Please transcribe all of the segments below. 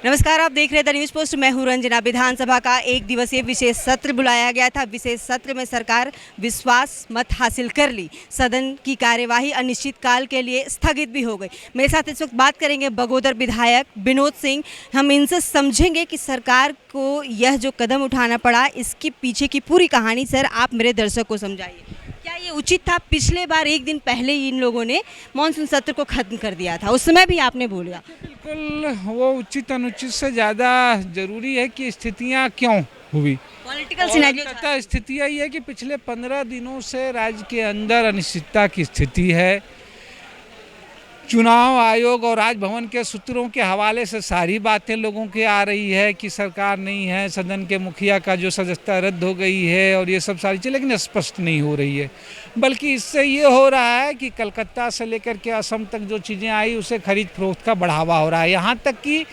नमस्कार, आप देख रहे हैं द न्यूज़ पोस्ट। मैं हूं रंजना। विधानसभा का एक दिवसीय विशेष सत्र बुलाया गया था। विशेष सत्र में सरकार विश्वास मत हासिल कर ली। सदन की कार्यवाही अनिश्चितकाल के लिए स्थगित भी हो गई। मेरे साथ इस वक्त बात करेंगे बगोदर विधायक विनोद सिंह। हम इनसे समझेंगे कि सरकार को यह जो कदम उठाना पड़ा, इसके पीछे की पूरी कहानी। सर, आप मेरे दर्शक को समझाइए, क्या ये उचित था? पिछले बार एक दिन पहले ही इन लोगों ने मानसून सत्र को खत्म कर दिया था, उस समय भी आपने बोला। बिल्कुल, वो उचित अनुचित से ज़्यादा जरूरी है कि स्थितियां क्यों हुई। पॉलिटिकल सिनेरियो तथा स्थिति यही है कि पिछले 15 दिनों से राज्य के अंदर अनिश्चितता की स्थिति है। चुनाव आयोग और राजभवन के सूत्रों के हवाले से सारी बातें लोगों की आ रही है कि सरकार नहीं है, सदन के मुखिया का जो सदस्यता रद्द हो गई है और ये सब सारी चीज़ें, लेकिन स्पष्ट नहीं हो रही है। बल्कि इससे ये हो रहा है कि कलकत्ता से लेकर के असम तक जो चीज़ें आई, उसे खरीद फरोख्त का बढ़ावा हो रहा है। यहाँ तक कि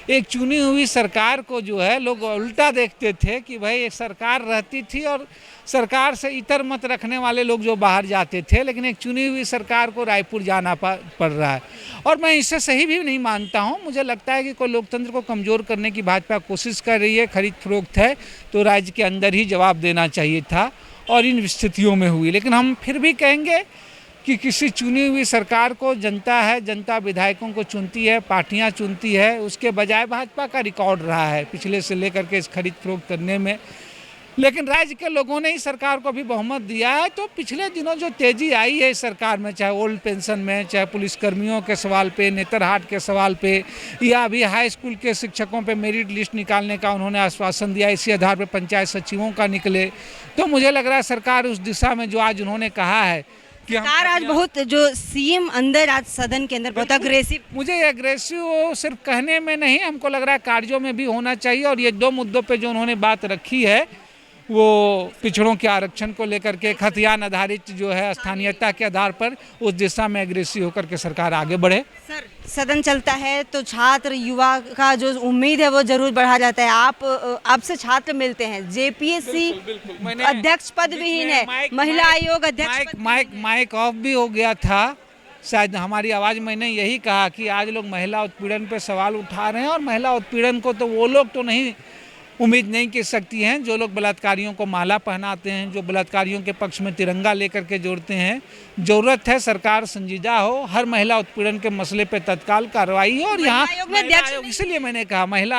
एक चुनी हुई सरकार को जो है लोग उल्टा देखते थे कि भाई एक सरकार रहती थी और सरकार से इतर मत रखने वाले लोग जो बाहर जाते थे, लेकिन एक चुनी हुई सरकार को रायपुर जाना पड़ रहा है। और मैं इससे सही भी नहीं मानता हूँ। मुझे लगता है कि कोई लोकतंत्र को कमज़ोर करने की भाजपा कोशिश कर रही है। खरीद फरोख्त है तो राज्य के अंदर ही जवाब देना चाहिए था और इन स्थितियों में हुई। लेकिन हम फिर भी कहेंगे कि किसी चुनी हुई सरकार को जनता है, जनता विधायकों को चुनती है, पार्टियां चुनती है, उसके बजाय भाजपा का रिकॉर्ड रहा है पिछले से लेकर के इस खरीद फरोख्त करने में। लेकिन राज्य के लोगों ने ही सरकार को भी बहुमत दिया है। तो पिछले दिनों जो तेज़ी आई है इस सरकार में, चाहे ओल्ड पेंशन में, चाहे पुलिसकर्मियों के सवाल पे, नेतरहाट के सवाल पे, या अभी हाई स्कूल के शिक्षकों पे मेरिट लिस्ट निकालने का उन्होंने आश्वासन दिया, इसी आधार पे पंचायत सचिवों का निकले। तो मुझे लग रहा है सरकार उस दिशा में जो आज उन्होंने कहा है कि सरकार आज बहुत, जो सीएम अंदर आज सदन के अंदर बहुत अग्रेसिव। मुझे एग्रेसिव सिर्फ कहने में नहीं, हमको लग रहा है कार्यों में भी होना चाहिए। और ये दो मुद्दों पे जो उन्होंने बात रखी है, वो पिछड़ों के आरक्षण को लेकर के, खतियान आधारित जो है स्थानीयता के आधार पर, उस दिशा में एग्रेसिव होकर के सरकार आगे बढ़े। सर, सदन चलता है तो छात्र युवा का जो उम्मीद है वो जरूर बढ़ा जाता है। आपसे छात्र मिलते हैं, जेपीएससी अध्यक्ष पद विहीन है, महिला आयोग अध्यक्ष माइक ऑफ भी हो गया था शायद हमारी आवाज़। मैंने यही कहा कि आज लोग महिला उत्पीड़न पे सवाल उठा रहे हैं, और महिला उत्पीड़न को तो वो लोग तो नहीं उम्मीद नहीं कर सकती हैं जो लोग बलात्कारियों को माला पहनाते हैं, जो बलात्कारियों के पक्ष में तिरंगा लेकर के जोड़ते हैं। ज़रूरत है सरकार संजीदा हो, हर महिला उत्पीड़न के मसले पे तत्काल कार्रवाई हो। और यहाँ इसलिए मैंने कहा महिला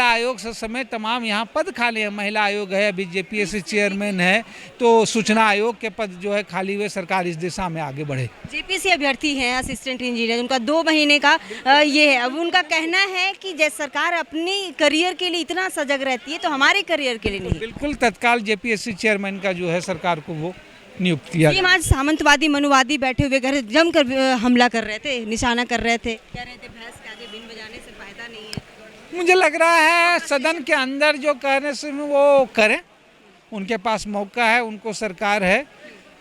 आयोग से समेत तमाम यहाँ पद खाली है। महिला आयोग है, अभी जेपीएससी चेयरमैन है, तो सूचना आयोग के पद जो है खाली हुए, सरकार इस दिशा में आगे बढ़े। जेपीएससी अभ्यर्थी हैं असिस्टेंट इंजीनियर, उनका 2 महीने का ये है। अब उनका कहना है कि जैसे सरकार अपनी करियर के लिए इतना सजग रहती है तो हमारे करियर के लिए नहीं। बिल्कुल, तत्काल जेपीएससी चेयरमैन का जो है सरकार को वो नियुक्त किया। आज सामंतवादी मनुवादी बैठे हुए घर जमकर हमला कर रहे थे, निशाना कर रहे थे, कह रहे थे भैंस के आगे बीन बजाने से फायदा नहीं है। मुझे लग रहा है सदन के अंदर जो कहने से वो करें, उनके पास मौका है, उनको सरकार है।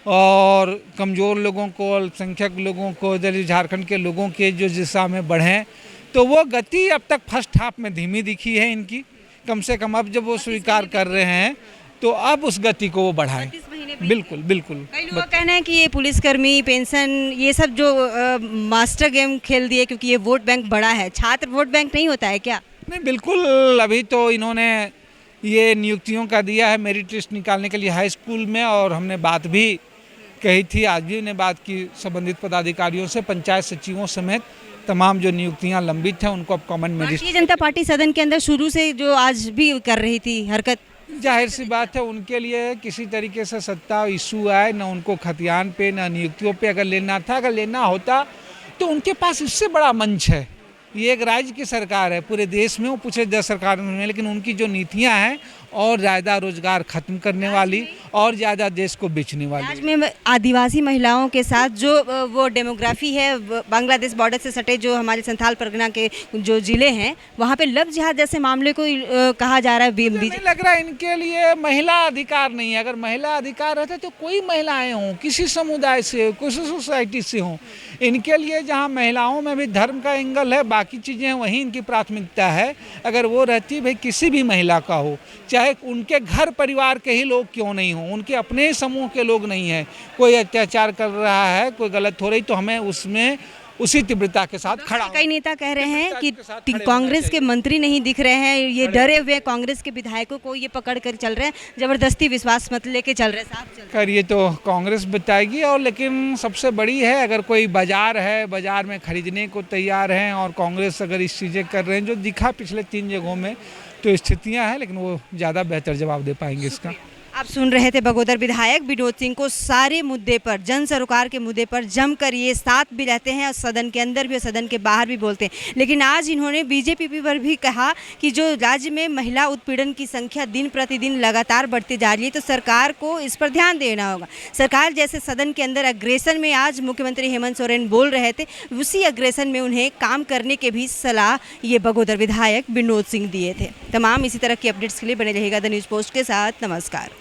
और कमज़ोर लोगों को, अल्पसंख्यक लोगों को, दलित झारखंड के लोगों के जो दिशा में बढ़ें, तो वो गति अब तक फर्स्ट हाफ में धीमी दिखी है इनकी। कम से कम अब जब वो स्वीकार कर रहे हैं तो अब उस गति को वो बढ़ाएं। बिल्कुल बिल्कुल। कई लोगों का कहना है कि ये पुलिसकर्मी पेंशन ये सब जो मास्टर गेम खेल दिए, क्योंकि ये वोट बैंक बड़ा है। छात्र वोट बैंक नहीं होता है क्या? नहीं, बिल्कुल। अभी तो इन्होंने ये नियुक्तियों का दिया है मेरिट लिस्ट निकालने के लिए हाई स्कूल में, और हमने बात भी कही थी, आज भी ने बात की संबंधित पदाधिकारियों से, पंचायत सचिवों समेत तमाम जो नियुक्तियां लंबित हैं उनको अब common merit. Bharatiya Janata party सदन के अंदर शुरू से जो आज भी कर रही थी हरकत, जाहिर सी बात है उनके लिए किसी तरीके से सत्ता इशू आए, न उनको खतियान पे न नियुक्तियों पे अगर लेना था, अगर लेना होता तो उनके पास इससे बड़ा मंच है। ये एक राज्य की सरकार है, पूरे देश में वो पूछे 10 सरकार में, लेकिन उनकी जो नीतियां हैं और ज़्यादा रोजगार खत्म करने वाली और ज़्यादा देश को बेचने वाली। आज में आदिवासी महिलाओं के साथ जो वो डेमोग्राफी है, बांग्लादेश बॉर्डर से सटे जो हमारे संथाल परगना के जो ज़िले हैं, वहाँ पे लव जिहाद जैसे मामले को कहा जा रहा है। मुझे लग रहा है इनके लिए महिला अधिकार नहीं है। अगर महिला अधिकार रहता तो कोई महिलाएं हों, किसी समुदाय से, किसी सोसाइटी से हों, इनके लिए जहाँ महिलाओं में भी धर्म का एंगल है, बाकी चीज़ें वहीं इनकी प्राथमिकता है। अगर वो रहती भाई किसी भी महिला का हो, चाहे उनके घर परिवार के ही लोग क्यों नहीं हों, उनके अपने समूह के लोग नहीं हैं, कोई अत्याचार कर रहा है, कोई गलत हो रही, तो हमें उसमें उसी तीव्रता के साथ खड़ा कई नेता कह रहे हैं कि के साथ खड़े होना कांग्रेस के मंत्री नहीं दिख रहे हैं, ये डरे हुए कांग्रेस के विधायकों को ये पकड़ कर चल रहे हैं, जबरदस्ती विश्वास मत लेके चल रहे हैं, साथ चल रहे कर ये तो कांग्रेस बताएगी। और लेकिन सबसे बड़ी है, अगर कोई बाजार है, बाजार में खरीदने को तैयार हैं और कांग्रेस अगर इस चीज़ें कर रहे हैं जो दिखा पिछले 3 जगहों में, तो स्थितियां हैं, लेकिन वो ज़्यादा बेहतर जवाब दे पाएंगे इसका। आप सुन रहे थे बगोदर विधायक विनोद सिंह को। सारे मुद्दे पर, जन सरोकार के मुद्दे पर जमकर ये साथ भी रहते हैं और सदन के अंदर भी और सदन के बाहर भी बोलते हैं। लेकिन आज इन्होंने बीजेपी पर भी कहा कि जो राज्य में महिला उत्पीड़न की संख्या दिन प्रतिदिन लगातार बढ़ती जा रही है, तो सरकार को इस पर ध्यान देना होगा। सरकार जैसे सदन के अंदर अग्रेसन में आज मुख्यमंत्री हेमंत सोरेन बोल रहे थे, उसी अग्रेसन में उन्हें काम करने के भी सलाह ये बगोदर विधायक विनोद सिंह दिए थे। तमाम इसी तरह की अपडेट्स के लिए बने रहेगा द न्यूज़ पोस्ट के साथ। नमस्कार।